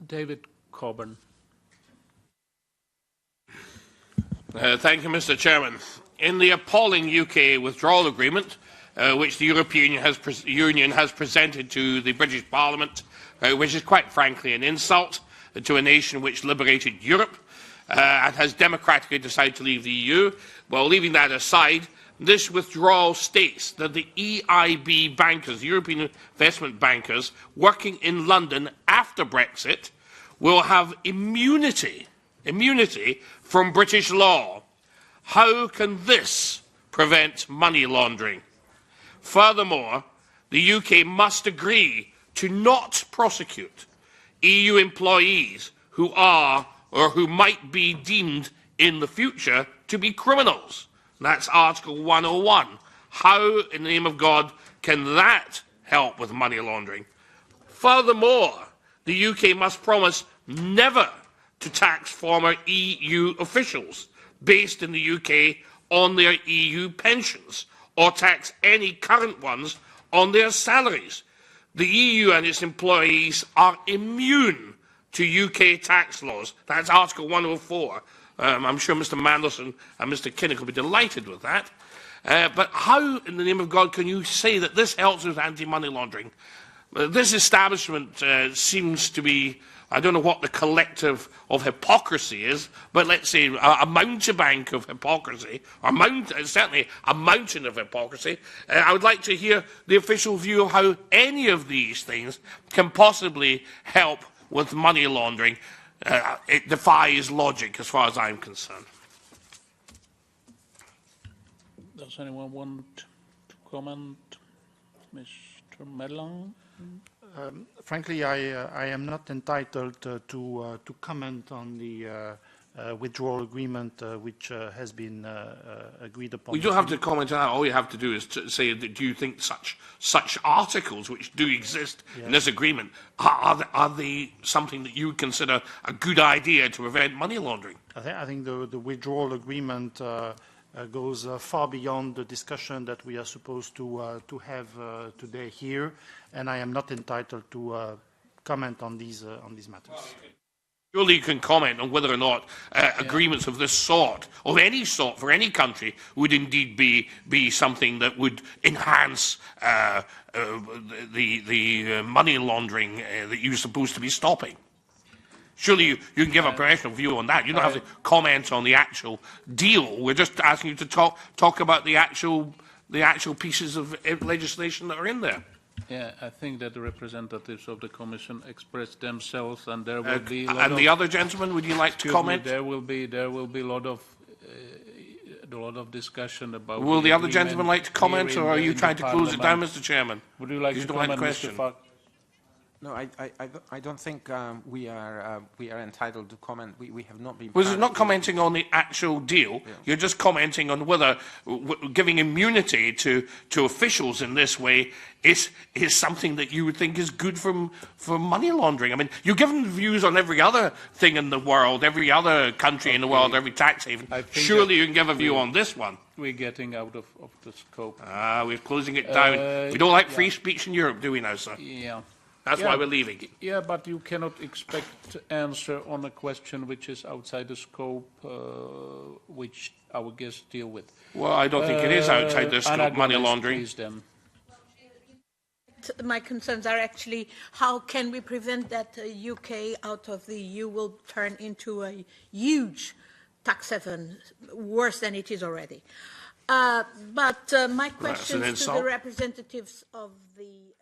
David Coburn. Thank you, Mr. Chairman. In the appalling UK withdrawal agreement, which the European Union has presented to the British Parliament, which is quite frankly an insult to a nation which liberated Europe and has democratically decided to leave the EU, well, leaving that aside, this withdrawal states that the EIB bankers, the European investment bankers, working in London after Brexit, will have immunity from British law. How can this prevent money laundering? Furthermore, the UK must agree to not prosecute EU employees who are or who might be deemed in the future to be criminals. That's Article 101. How, in the name of God, can that help with money laundering? Furthermore, the UK must promise never to tax former EU officials based in the UK on their EU pensions, or tax any current ones on their salaries. The EU and its employees are immune to UK tax laws. That's Article 104. I'm sure Mr. Mandelson and Mr. Kinnock will be delighted with that. But how, in the name of God, can you say that this helps with anti-money laundering? This establishment seems to be, I don't know what the collective of hypocrisy is, but let's say a mountebank of hypocrisy, or certainly a mountain of hypocrisy. I would like to hear the official view of how any of these things can possibly help with money laundering. It defies logic as far as I'm concerned. Does anyone want to comment? Mr. Mellon? Frankly, I am not entitled to comment on the withdrawal agreement which has been agreed upon. We don't have to comment on that. All you have to do is to say, do you think such articles which do exist in this agreement, are they something that you would consider a good idea to prevent money laundering? I think the withdrawal agreement goes far beyond the discussion that we are supposed to have today here, and I am not entitled to comment on these matters. Surely you can comment on whether or not agreements of this sort, of any sort, for any country, would indeed be something that would enhance the money laundering that you're supposed to be stopping. Surely you can give a professional view on that. You don't have to comment on the actual deal. We're just asking you to talk about the actual pieces of legislation that are in there. Yeah, I think that the representatives of the Commission expressed themselves, and there will be. And the other gentleman, would you like to comment? There will be a lot of discussion about. Will the other gentleman like to comment, or are you trying to close it down, Mr. Chairman? Would you like to comment, Mr. Falk? No, I don't think we are entitled to comment. We have not been. Well, you're not commenting on the actual deal. Yeah. You're just commenting on whether giving immunity to officials in this way is something that you would think is good for money laundering. I mean, you're given views on every other thing in the world, every other country in the world, every tax haven. Surely you can give a view on this one. We're getting out of the scope. We're closing it down. We don't like free speech in Europe, do we now, sir? Yeah. That's why we're leaving. Yeah, but you cannot expect answer on a question which is outside the scope which our guests deal with. Well, I don't think it is outside the scope, money laundering. My concerns are actually how can we prevent that the UK out of the EU will turn into a huge tax haven, worse than it is already. But my question to the representatives of the